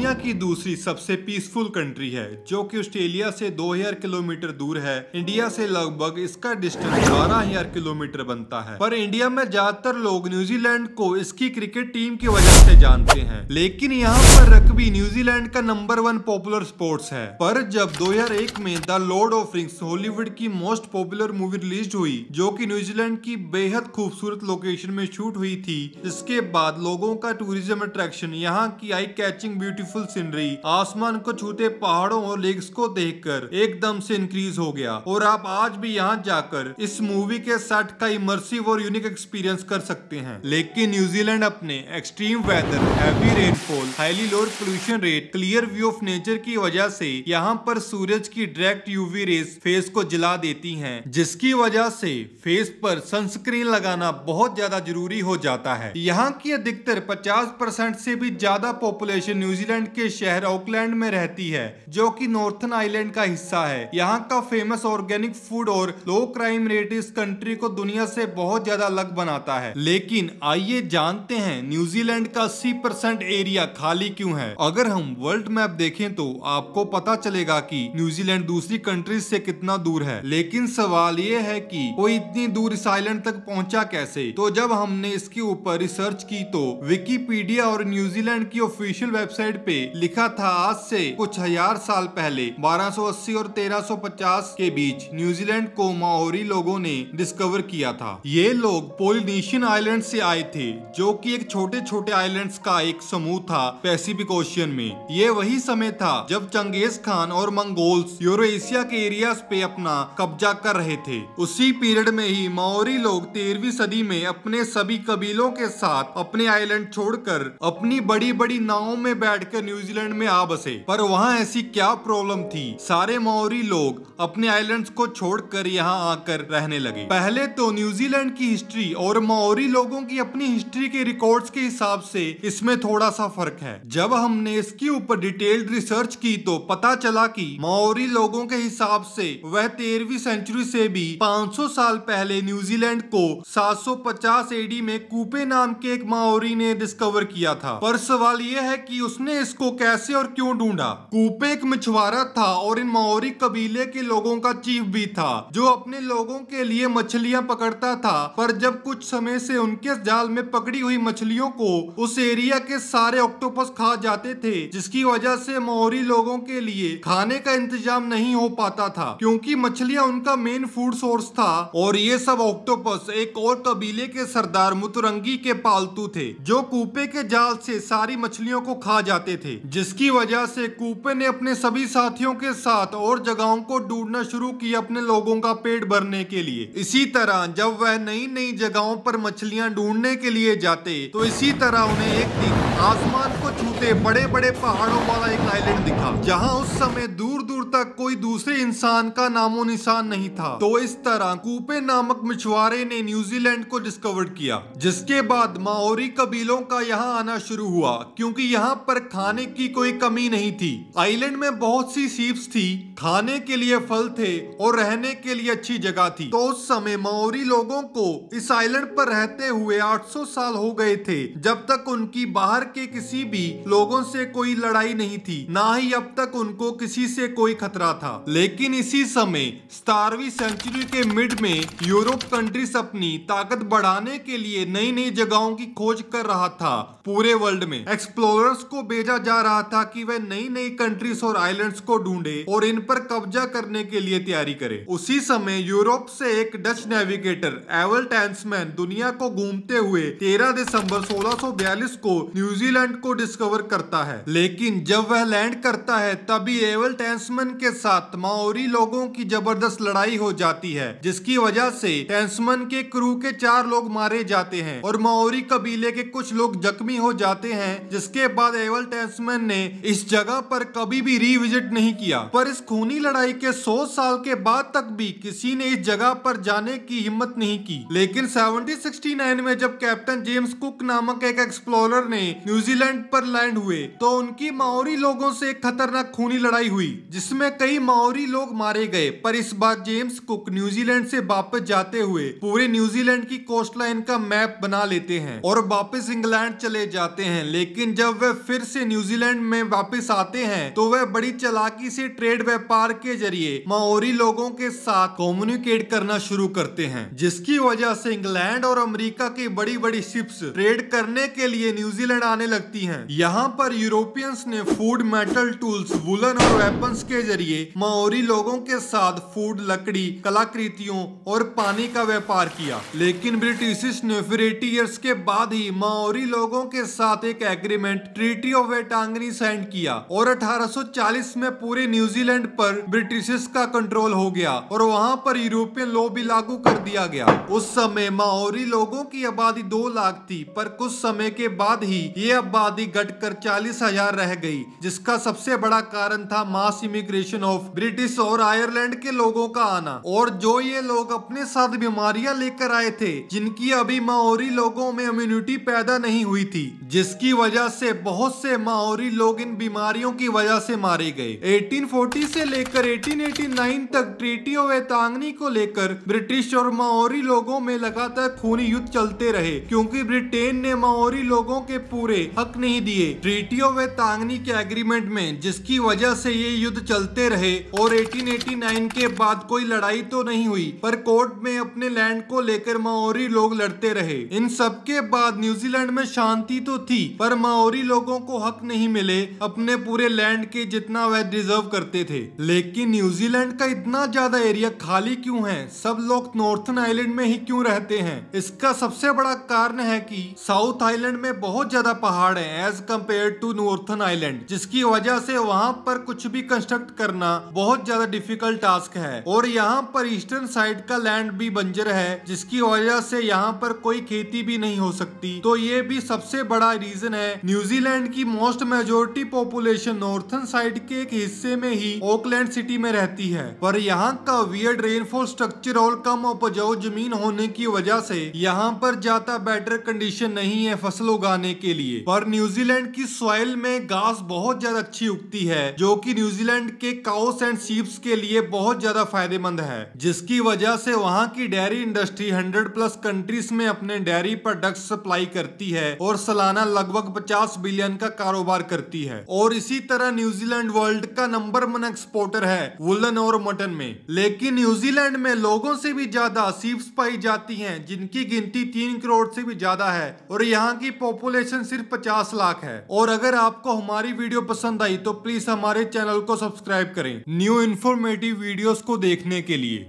दुनिया की दूसरी सबसे पीसफुल कंट्री है, जो कि ऑस्ट्रेलिया से 2000 किलोमीटर दूर है। इंडिया से लगभग इसका डिस्टेंस 12000 किलोमीटर बनता है। पर इंडिया में ज्यादातर लोग न्यूजीलैंड को इसकी क्रिकेट टीम की वजह से जानते हैं, लेकिन यहाँ पर रग्बी न्यूजीलैंड का नंबर 1 पॉपुलर स्पोर्ट्स है। पर जब 2001 में the Lord of rings Hollywood की मोस्ट पॉपुलर मूवी रिलीज हुई, जो कि न्यूजीलैंड की बेहद खूबसूरत लोकेशन में शूट हुई थी, जिसके बाद लोगों का टूरिज्म अट्रैक्शन यहाँ की आई कैचिंग ब्यूटीफुल सीनरी, आसमान को छूते पहाड़ों और लेक्स को देखकर एकदम से इंक्रीज हो गया। और आप आज भी यहाँ जाकर इस मूवी के सेट का इमर्सिव और यूनिक एक्सपीरियंस कर सकते हैं। लेकिन न्यूजीलैंड अपने extreme weather, heavy rainfall, highly low pollution rate, clear view of nature की वजह से यहाँ पर सूरज की डायरेक्ट यूवी रेस फेस को जला देती हैं, जिसकी वजह से फेस पर सनस्क्रीन लगाना बहुत ज्यादा जरूरी हो जाता है। यहाँ की अधिकतर 50% से भी ज्यादा पॉपुलेशन न्यूजीलैंड के शहर ऑकलैंड में रहती है, जो कि नॉर्थन आइलैंड का हिस्सा है। यहाँ का फेमस ऑर्गेनिक फूड और लो क्राइम रेट इस कंट्री को दुनिया से बहुत ज्यादा अलग बनाता है। लेकिन आइए जानते हैं न्यूजीलैंड का 80% एरिया खाली क्यों है। अगर हम वर्ल्ड मैप देखें तो आपको पता चलेगा कि न्यूजीलैंड दूसरी कंट्रीज से कितना दूर है। लेकिन सवाल ये है कि कोई इतनी दूर इस आइलैंड तक पहुंचा कैसे। तो जब हमने इसके ऊपर रिसर्च की तो विकिपीडिया और न्यूजीलैंड की ऑफिशियल वेबसाइट पे लिखा था, आज से कुछ हजार साल पहले 1280 और 1350 के बीच न्यूजीलैंड को माओरी लोगों ने डिस्कवर किया था। ये लोग पोलिनेशियन आइलैंड से आए थे, जो कि एक छोटे छोटे आइलैंड्स का एक समूह था पैसिफिक ओशियन में। ये वही समय था जब चंगेज खान और मंगोल्स यूरोएशिया के एरियाज पे अपना कब्जा कर रहे थे। उसी पीरियड में ही माओरी लोग 13वीं सदी में अपने सभी कबीलों के साथ अपने आइलैंड छोड़कर अपनी बड़ी बड़ी नावों में बैठकर न्यूजीलैंड में आ बसे। पर वहाँ ऐसी क्या प्रॉब्लम थी, सारे माओरी लोग अपने आइलैंड्स को छोड़कर यहाँ आकर रहने लगे। पहले तो न्यूजीलैंड की हिस्ट्री और माओरी लोगों की अपनी हिस्ट्री के रिकॉर्ड्स के हिसाब से इसमें थोड़ा सा फर्क है। जब हमने इसके ऊपर डिटेल्ड रिसर्च की तो पता चला कि माओरी लोगों के हिसाब से वह 13वीं सेंचुरी से भी 500 साल पहले न्यूजीलैंड को 750 एडी में कूपे नाम के एक माओरी ने डिस्कवर किया था। पर सवाल यह है कि उसने इसको कैसे और क्यों ढूंढा। कूपे एक मछुआरा था और इन माओरी कबीले के लोगों का चीफ भी था, जो अपने लोगों के लिए मछलियां पकड़ता था। पर जब कुछ समय से उनके जाल में पकड़ी हुई मछलियों को उस एरिया के सारे ऑक्टोपस खा जाते थे, जिसकी वजह से माओरी लोगों के लिए खाने का इंतजाम नहीं हो पाता था, क्योंकि मछलियां उनका मेन फूड सोर्स था। और ये सब ऑक्टोपस एक और कबीले के सरदार मुतरंगी के पालतू थे, जो कूपे के जाल से सारी मछलियों को खा जाते थे, जिसकी वजह से कूपे ने अपने सभी साथियों के साथ और जगहों को ढूंढना शुरू किया अपने लोगों का पेट भरने के लिए। इसी तरह जब वह नई नई जगहों पर मछलियां ढूंढने के लिए जाते तो इसी तरह उन्हें एक दिन आसमान को छूते बड़े बड़े पहाड़ों वाला एक आइलैंड दिखा, जहां उस समय दूर दूर तक कोई दूसरे इंसान का नामो निशान नहीं था। तो इस तरह कूपे नामक मछुआरे ने न्यूजीलैंड को डिस्कवर किया, जिसके बाद माओरी कबीलों का यहाँ आना शुरू हुआ, क्योंकि यहाँ पर खाने की कोई कमी नहीं थी। आइलैंड में बहुत सी सीप्स थी, खाने के लिए फल थे और रहने के लिए अच्छी जगह थी। तो उस समय माओरी लोगों को इस आइलैंड पर रहते हुए 800 साल हो गए थे, जब तक उनकी बाहर के किसी भी लोगों से कोई लड़ाई नहीं थी, ना ही अब तक उनको किसी से कोई खतरा था। लेकिन इसी समय 17वीं सेंचुरी के मिड में यूरोप कंट्रीज अपनी ताकत बढ़ाने के लिए नई नई जगहों की खोज कर रहा था। पूरे वर्ल्ड में एक्सप्लोरर्स को भेजा जा रहा था कि वह नई नई कंट्रीज और आइलैंड्स को ढूंढे और इन पर कब्जा करने के लिए तैयारी करे। उसी समय यूरोप से एक डच नेविगेटर एवल टैंसमैन दुनिया को घूमते हुए 13 दिसंबर 1642 को न्यूजीलैंड को डिस्कवर करता है। लेकिन जब वह लैंड करता है तभी एवल टैंसमैन के साथ माओरी लोगों की जबरदस्त लड़ाई हो जाती है, जिसकी वजह से टैंसमैन के क्रू के 4 लोग मारे जाते हैं और माओरी कबीले के कुछ लोग जख्मी हो जाते हैं। जिसके बाद एवल टैंसमैन ने इस जगह पर कभी भी रिविजिट नहीं किया। पर इस खूनी लड़ाई के 100 साल के बाद तक भी किसी ने इस जगह पर जाने की हिम्मत नहीं की। लेकिन 1769 में जब कैप्टन जेम्स कुक नामक एक एक्सप्लोरर ने न्यूजीलैंड पर लैंड हुए तो उनकी माओरी लोगों से एक खतरनाक खूनी लड़ाई हुई जिसमें कई माओरी लोग मारे गए। पर इस बार जेम्स कुक न्यूजीलैंड से वापस जाते हुए पूरे न्यूजीलैंड की कोस्ट लाइन का मैप बना लेते हैं और वापस इंग्लैंड चले जाते हैं। लेकिन जब वे फिर से न्यूजीलैंड में वापस आते हैं तो वे बड़ी चालाकी से ट्रेड व्यापार के जरिए माओरी लोगों के साथ कम्युनिकेट करना शुरू करते हैं, जिसकी वजह से इंग्लैंड और अमेरिका की बड़ी बड़ी शिप्स ट्रेड करने के लिए न्यूजीलैंड आने लगती हैं। यहाँ पर यूरोपियंस ने फूड, मेटल, टूल्स, वुलन और वेपन्स के जरिए माओरी लोगों के साथ फूड, लकड़ी, कलाकृतियों और पानी का व्यापार किया। लेकिन ब्रिटिश ने फिर 80 ईयर्स के बाद ही माओरी लोगों के साथ एक एग्रीमेंट ट्रीटी ऑफ वेटांगनी साइन किया और 1840 में पूरे न्यूजीलैंड पर ब्रिटिश का कंट्रोल हो गया और वहां पर यूरोपियन लॉ भी लागू कर दिया गया। उस समय माओरी लोगों की आबादी 2 लाख थी, पर कुछ समय के बाद ही ये आबादी घटकर 40,000 रह गई, जिसका सबसे बड़ा कारण था मास इमिग्रेशन ऑफ ब्रिटिश और आयरलैंड के लोगों का आना। और जो ये लोग अपने साथ बीमारियां लेकर आए थे जिनकी अभी माओरी लोगों में इम्यूनिटी पैदा नहीं हुई थी, जिसकी वजह से बहुत से माओरी लोग इन बीमारियों की वजह से मारे गए। 1840 से लेकर 1889 तक ट्रीटी ऑफ वेटांगनी को लेकर ब्रिटिश और माओरी लोगों में लगातार खूनी युद्ध चलते रहे, क्योंकि ब्रिटेन ने माओरी लोगों के पूरे हक नहीं दिए ट्रीटी ऑफ वेटांगनी के एग्रीमेंट में, जिसकी वजह से ये युद्ध चलते रहे। और 1889 के बाद कोई लड़ाई तो नहीं हुई, पर कोर्ट में अपने लैंड को लेकर माओरी लोग लड़ते रहे। इन सब के बाद न्यूजीलैंड में शांति तो थी, पर माओरी लोगों को हक नहीं मिले अपने पूरे लैंड के जितना वह डिजर्व करते थे। लेकिन न्यूजीलैंड का इतना ज्यादा एरिया खाली क्यों है? सब लोग नॉर्थन आइलैंड में ही क्यों रहते हैं? इसका सबसे बड़ा कारण है कि साउथ आइलैंड में बहुत ज्यादा पहाड़ है as compare to northern island, जिसकी वजह से वहां पर कुछ भी कंस्ट्रक्ट करना बहुत ज्यादा डिफिकल्ट टास्क है। और यहाँ पर ईस्टर्न साइड का लैंड भी बंजर है, जिसकी वजह से यहाँ पर कोई खेती भी नहीं हो सकती। तो ये भी सबसे बड़ा रीजन है न्यूजीलैंड की most majority population northern side के एक हिस्से में ही ऑकलैंड सिटी में रहती है। पर यहाँ का वियर्ड रेनफॉल स्ट्रक्चर और कम उपजाऊ जमीन होने की वजह से यहाँ पर ज्यादा बेटर कंडीशन नहीं है फसल उगाने के लिए। पर न्यूजीलैंड की सॉइल में घास बहुत ज्यादा अच्छी उगती है, जो कि न्यूजीलैंड के काउस एंड शीप्स के लिए बहुत ज्यादा फायदेमंद है, जिसकी वजह से वहाँ की डेयरी इंडस्ट्री 100+ कंट्रीज में अपने डेयरी प्रोडक्ट सप्लाई करती है और सालाना लगभग 50 बिलियन का कारोबार करती है। और इसी तरह न्यूजीलैंड वर्ल्ड का नंबर 1 एक्सपोर्टर है वुलन और मटन में। लेकिन न्यूजीलैंड में लोगों से भी ज्यादा शीप्स पाई जाती हैं, जिनकी गिनती 3 करोड़ से भी ज्यादा है और यहाँ की पॉपुलेशन सिर्फ 50 लाख है। और अगर आपको हमारी वीडियो पसंद आई तो प्लीज हमारे चैनल को सब्सक्राइब करें न्यू इन्फॉर्मेटिव वीडियोस को देखने के लिए।